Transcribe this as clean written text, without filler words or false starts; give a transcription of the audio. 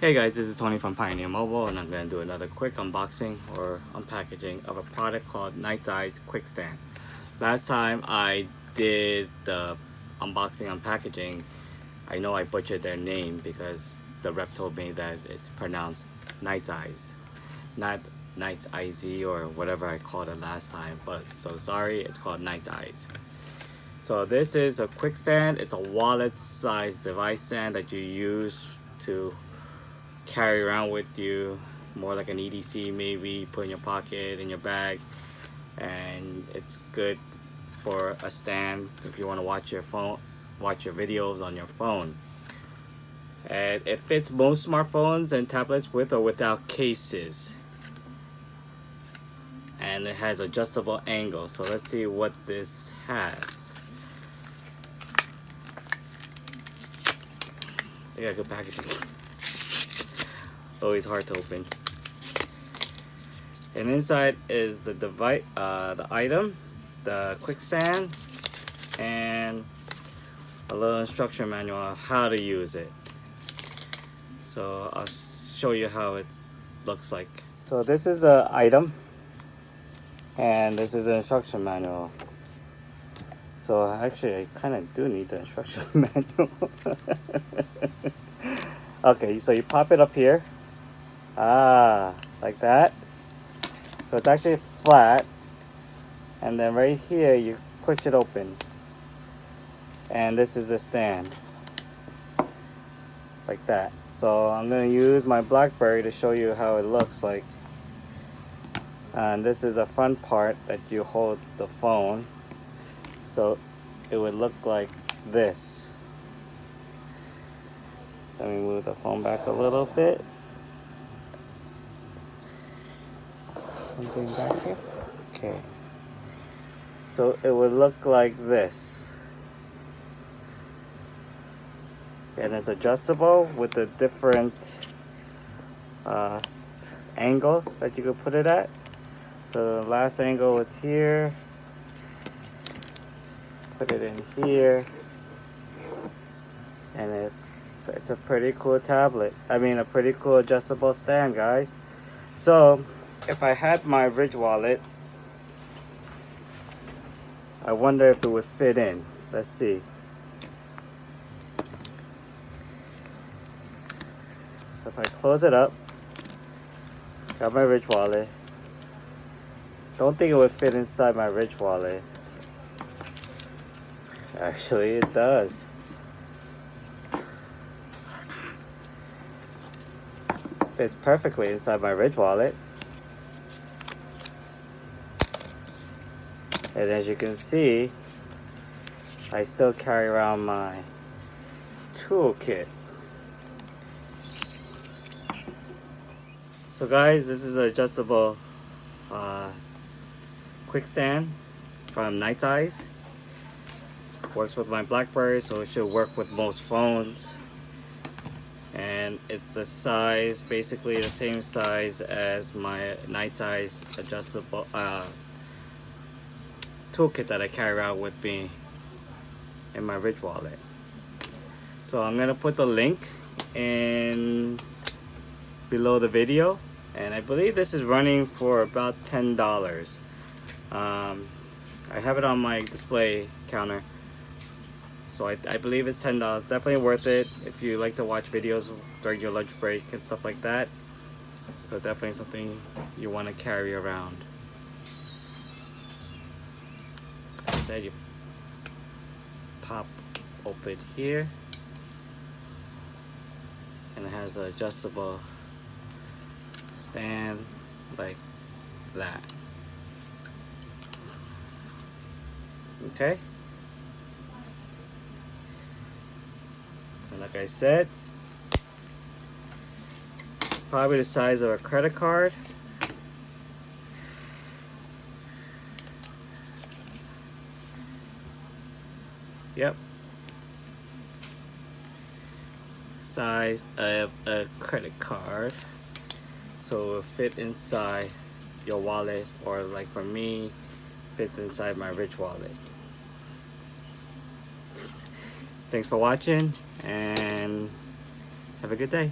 Hey guys, this is Tony from Pioneer Mobile, and I'm going to do another quick unboxing or unpackaging of a product called Nite Ize QuikStand. Last time I did the unboxing unpackaging, I know I butchered their name because the rep told me that it's pronounced Nite Ize, not Nite Ize or whatever I called it last time, but so sorry, it's called Nite Ize. So this is a QuikStand. It's a wallet-sized device stand that you use to carry around with you, more like an EDC maybe, put in your pocket, in your bag, and it's good for a stand if you want to watch your videos on your phone. And it fits most smartphones and tablets with or without cases, and it has adjustable angle. So let's see what this has. They got good packaging. Always hard to open. And inside is the device, the item, the QuikStand, and a little instruction manual on how to use it. So I'll show you how it looks like. So this is the item, and this is the instruction manual. So actually, I kind of do need the instruction manual. Okay, so you pop it up here. Like that. So it's actually flat, and then right here you push it open, and this is the stand, like that. So I'm going to use my BlackBerry to show you how it looks like. And this is the front part that you hold the phone, so it would look like this. Let me move the phone back a little bit. Something back here. Okay. So it would look like this. And it's adjustable with the different angles that you could put it at. The last angle is here. Put it in here. And it's a pretty cool tablet. I mean, a pretty cool adjustable stand, guys. So if I had my Ridge wallet, I wonder if it would fit in. Let's see. So if I close it up, got my Ridge wallet. Don't think it would fit inside my Ridge wallet. Actually, it does. Fits perfectly inside my Ridge wallet. And as you can see, I still carry around my toolkit. So guys, this is an adjustable QuikStand from Nite Ize. Works with my BlackBerry, so it should work with most phones. And it's the size, basically the same size as my Nite Ize adjustable toolkit that I carry around with me in my Ridge wallet. So I'm gonna put the link in below the video, and I believe this is running for about $10. I have it on my display counter, so I believe it's $10. Definitely worth it if you like to watch videos during your lunch break and stuff like that. So definitely something you want to carry around. Like I said, you pop open here, and it has an adjustable stand like that. Okay, and like I said, probably the size of a credit card. Yep, size of a credit card, so it will fit inside your wallet, or like for me, fits inside my Ridge wallet. Thanks for watching, and have a good day.